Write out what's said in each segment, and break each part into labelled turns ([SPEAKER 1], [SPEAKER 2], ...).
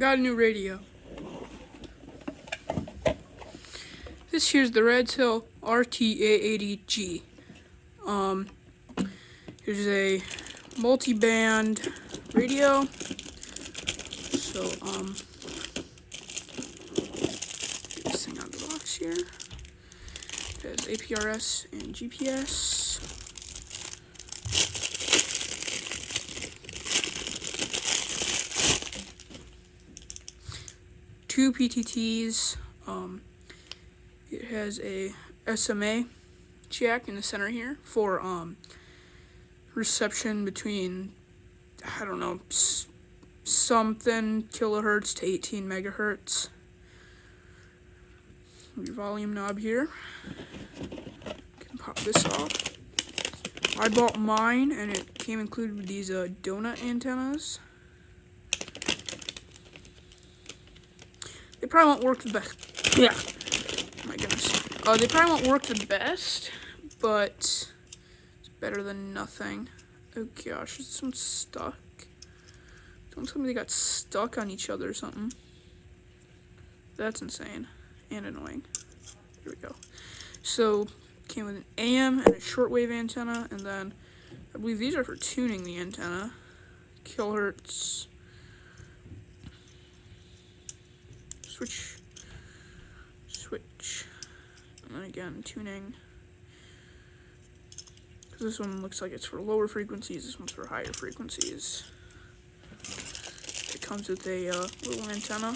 [SPEAKER 1] got a new radio. This here's the Radtel RTA80G. Here's a multi-band radio. So, get this thing out of the box here. It has APRS and GPS. Two PTTs. It has a SMA jack in the center here for reception between, I don't know, something kilohertz to 18 megahertz. Your volume knob here. Can pop this off. I bought mine and it came included with these donut antennas. They probably won't work the best. Yeah. Oh my goodness. They probably won't work the best, but it's better than nothing. Oh gosh, is some stuck? Don't tell me they got stuck on each other or something. That's insane and annoying. Here we go. So, came with an AM and a shortwave antenna, and then I believe these are for tuning the antenna. Kilohertz. Switch. And then again, tuning. Because this one looks like it's for lower frequencies, this one's for higher frequencies. It comes with a little antenna.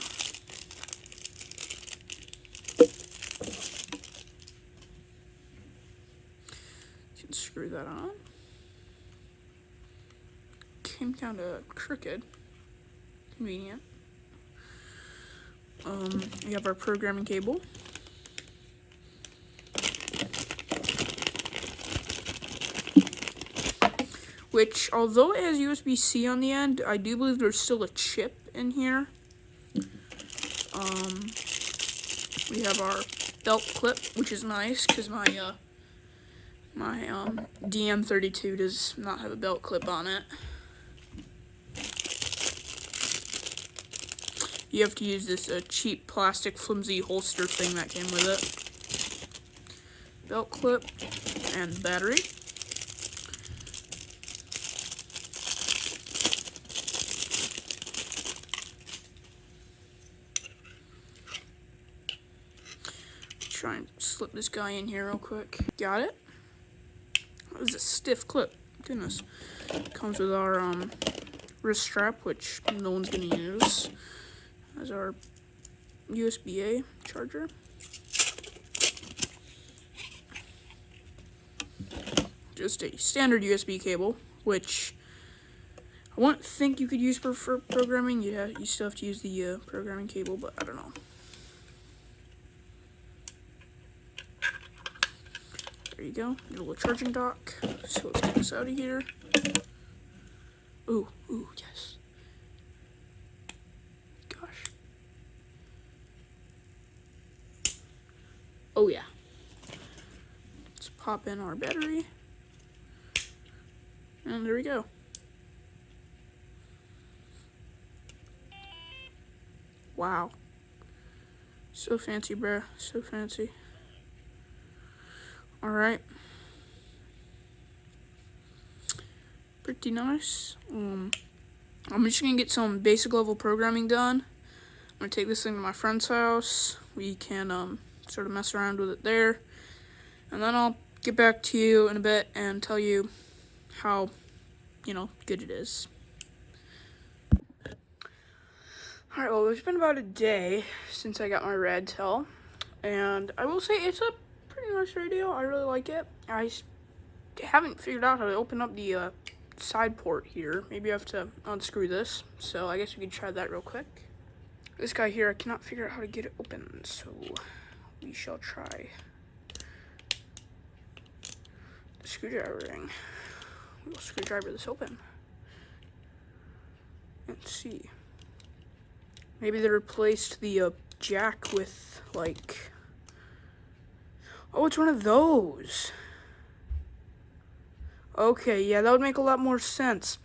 [SPEAKER 1] You can screw that on. Came kind of crooked. Convenient. We have our programming cable. Which, although it has USB-C on the end, I do believe there's still a chip in here. We have our belt clip, which is nice, because my DM32 does not have a belt clip on it. You have to use this cheap plastic flimsy holster thing that came with it. Belt clip and battery. Try and slip this guy in here real quick. Got it. That was a stiff clip. Goodness. Comes with our wrist strap, which no one's gonna use. As our USB-A charger. Just a standard USB cable, which I wouldn't think you could use for programming. You still have to use the programming cable, but I don't know. There you go, your little charging dock. So let's get this out of here. Ooh, yes. Gosh. Oh yeah. Let's pop in our battery. And there we go. Wow. So fancy, bruh. So fancy. Alright. Pretty nice. I'm just gonna get some basic level programming done. I'm gonna take this thing to my friend's house. We can sort of mess around with it there. And then I'll get back to you in a bit and tell you how, good it is. Alright, well, it's been about a day since I got my Radtel. And I will say it's a pretty nice radio. I really like it. I haven't figured out how to open up the side port here. Maybe I have to unscrew this. So I guess we can try that real quick. This guy here, I cannot figure out how to get it open. So we shall try the screwdrivering. We will screwdriver this open. Let's see. Maybe they replaced the jack with, like... Oh, it's one of those. Okay, yeah, that would make a lot more sense.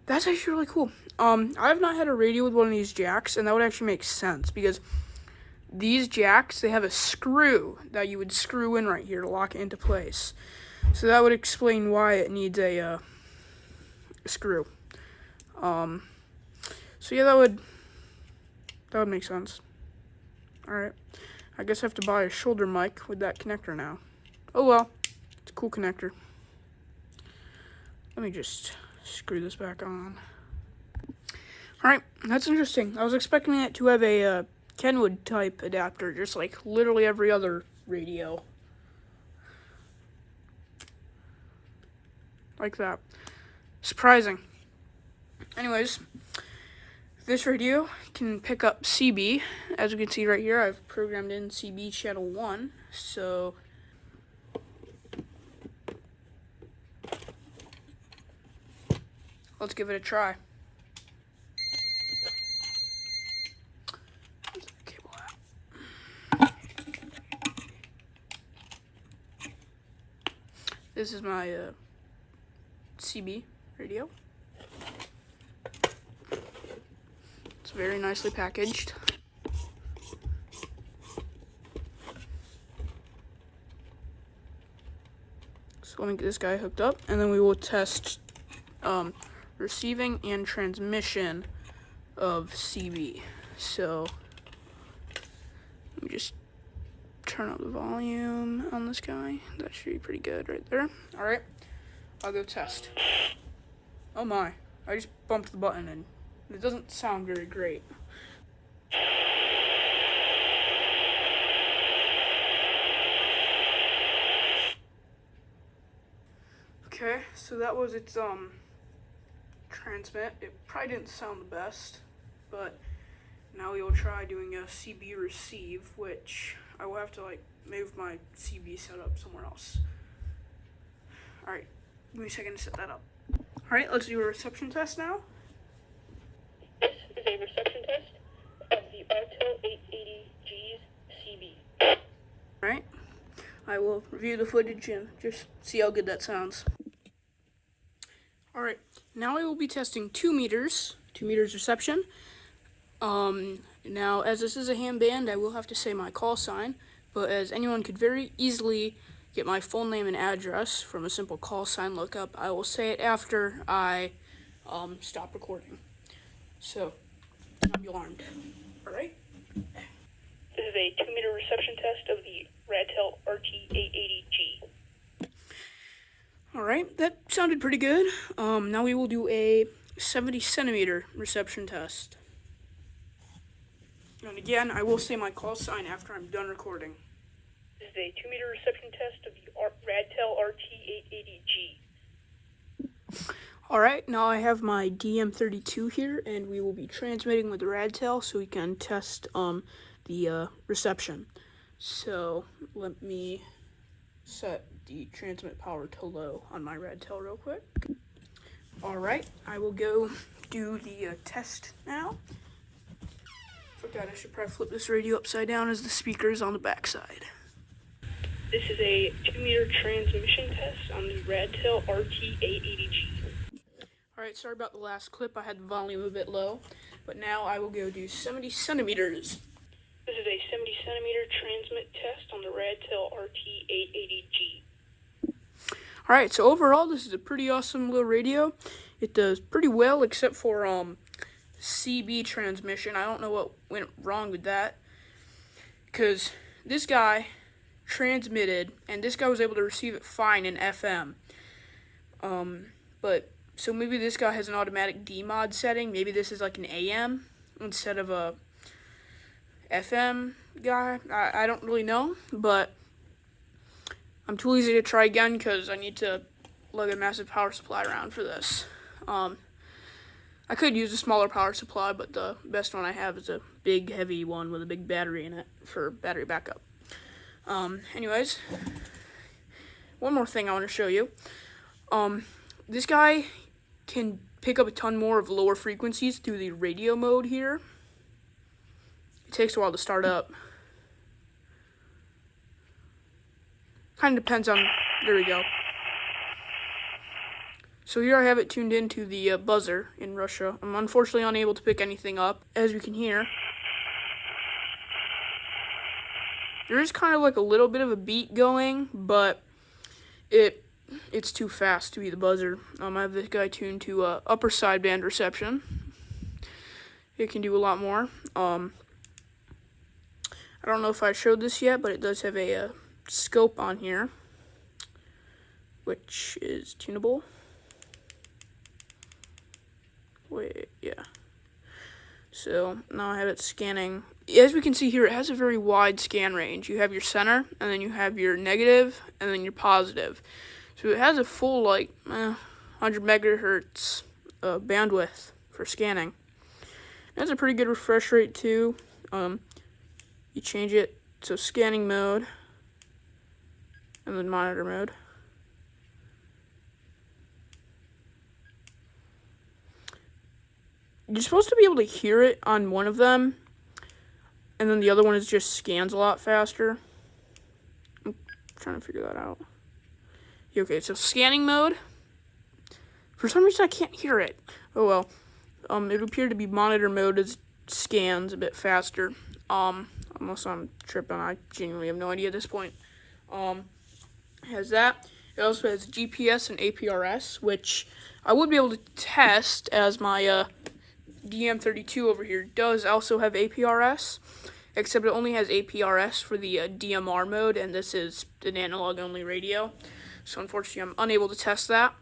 [SPEAKER 1] That's actually really cool. I have not had a radio with one of these jacks, and that would actually make sense because these jacks, they have a screw that you would screw in right here to lock it into place. So that would explain why it needs a screw. So yeah, that would make sense. Alright. I guess I have to buy a shoulder mic with that connector now. Oh well. It's a cool connector. Let me just screw this back on. Alright, that's interesting. I was expecting it to have a Kenwood type adapter, just like literally every other radio. Like that. Surprising. Anyways, this radio can pick up CB. As you can see right here, I've programmed in CB channel 1. So let's give it a try. This is my CB radio. It's very nicely packaged. So let me get this guy hooked up, and then we will test receiving and transmission of CB. So let me just turn up the volume on this guy. That should be pretty good right there. Alright, I'll go test. Oh my, I just bumped the button and it doesn't sound very great. Okay, so that was its transmit. It probably didn't sound the best, but now we will try doing a CB receive, which I will have to like move my CB setup somewhere else. Alright, give me a second to set that up. Alright, let's do a reception test now.
[SPEAKER 2] This is a reception test of the Radtel 880G's CB.
[SPEAKER 1] Alright, I will review the footage and just see how good that sounds. Alright, now I will be testing 2 meters reception. Now, as this is a ham band, I will have to say my call sign, but as anyone could very easily get my full name and address from a simple call sign lookup, I will say it after I stop recording. So, don't be alarmed. Alright?
[SPEAKER 2] This is a 2-meter reception test of the Radtel RT880G.
[SPEAKER 1] Alright, that sounded pretty good. Now we will do a 70 centimeter reception test. And again, I will say my call sign after I'm done recording.
[SPEAKER 2] This is a 2-meter reception test of the Radtel RT880G.
[SPEAKER 1] Alright, now I have my DM32 here, and we will be transmitting with the Radtel so we can test the reception. So, let me set the transmit power to low on my Radtel real quick. Alright, I will go do the test now. Forgot I should probably flip this radio upside down as the speaker is on the back side.
[SPEAKER 2] This is a 2-meter transmission test on the Radtel RT880G.
[SPEAKER 1] Alright, sorry about the last clip. I had the volume a bit low. But now I will go do 70 centimeters.
[SPEAKER 2] This is a 70 centimeter transmit test on the Radtel RT880G.
[SPEAKER 1] Alright, so overall this is a pretty awesome little radio. It does pretty well except for CB transmission. I don't know what went wrong with that. Because this guy transmitted, and this guy was able to receive it fine in FM. But, so maybe this guy has an automatic D-mod setting. Maybe this is like an AM instead of a FM guy. I don't really know, but I'm too lazy to try again because I need to lug a massive power supply around for this. I could use a smaller power supply, but the best one I have is a big, heavy one with a big battery in it for battery backup. Anyways, one more thing I want to show you. This guy can pick up a ton more of lower frequencies through the radio mode here. It takes a while to start up. Kind of depends on, there we go. So here I have it tuned into the buzzer in Russia. I'm unfortunately unable to pick anything up. As you can hear, there is kind of like a little bit of a beat going, but it's too fast to be the buzzer. I have this guy tuned to upper sideband reception. It can do a lot more. I don't know if I showed this yet, but it does have a scope on here, which is tunable. Wait, yeah. So now I have it scanning. As we can see here, it has a very wide scan range. You have your center, and then you have your negative, and then your positive. So it has a full 100 megahertz bandwidth for scanning. It has a pretty good refresh rate too. You change it to scanning mode, and then monitor mode. You're supposed to be able to hear it on one of them, and then the other one is just scans a lot faster. I'm trying to figure that out. Okay, so scanning mode. For some reason, I can't hear it. Oh well. It appeared to be monitor mode as scans a bit faster. Unless I'm tripping, I genuinely have no idea at this point. It has that. It also has GPS and APRS, which I would be able to test as my DM32 over here does also have APRS, except it only has APRS for the DMR mode, and this is an analog-only radio. So unfortunately, I'm unable to test that.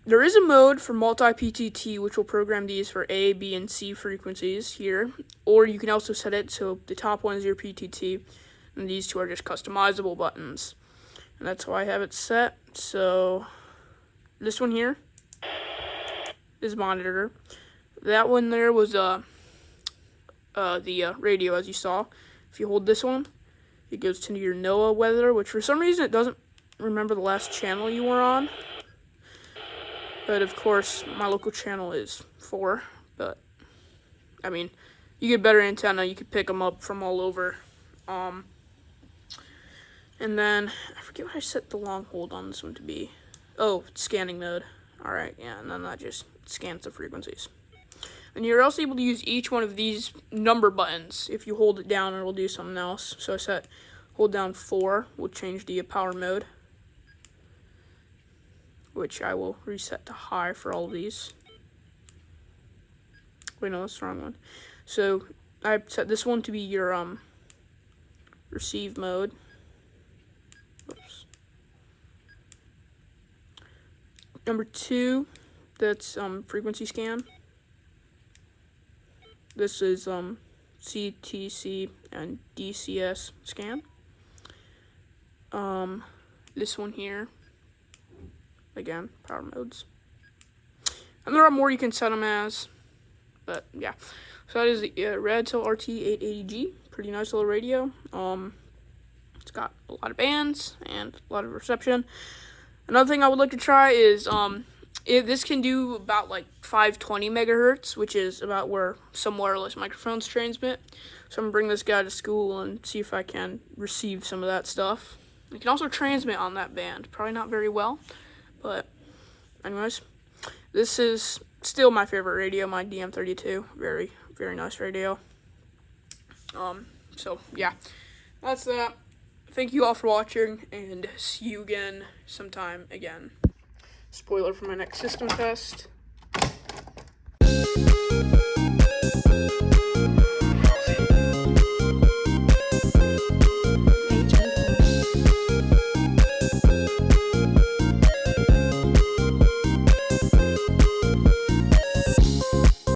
[SPEAKER 1] There is a mode for multi-PTT, which will program these for A, B, and C frequencies here, or you can also set it so the top one is your PTT, and these two are just customizable buttons. And that's how I have it set. So this one here is monitor. That one there was the radio, as you saw. If you hold this one, it goes to your NOAA weather, which for some reason it doesn't remember the last channel you were on. But of course, my local channel is 4. But I mean, you get better antenna, you could pick them up from all over. And then I forget what I set the long hold on this one to be. Oh, scanning mode. All right, yeah, and then that just scans the frequencies. And you're also able to use each one of these number buttons. If you hold it down, it'll do something else. So I hold down 4, will change the power mode, which I will reset to high for all of these. Wait, no, that's the wrong one. So I set this one to be your receive mode. Oops. Number 2, that's frequency scan. This is CTC and DCS scan. This one here, again, power modes. And there are more you can set them as, but yeah. So that is the Radtel RT880G. Pretty nice little radio. It's got a lot of bands and a lot of reception. Another thing I would like to try is this can do about 520 megahertz, which is about where some wireless microphones transmit. So I'm gonna bring this guy to school and see if I can receive some of that stuff. It can also transmit on that band, probably not very well, but anyways, this is still my favorite radio, my DM32. Very, very nice radio. So yeah, that's that. Thank you all for watching, and see you again sometime again. Spoiler for my next system test.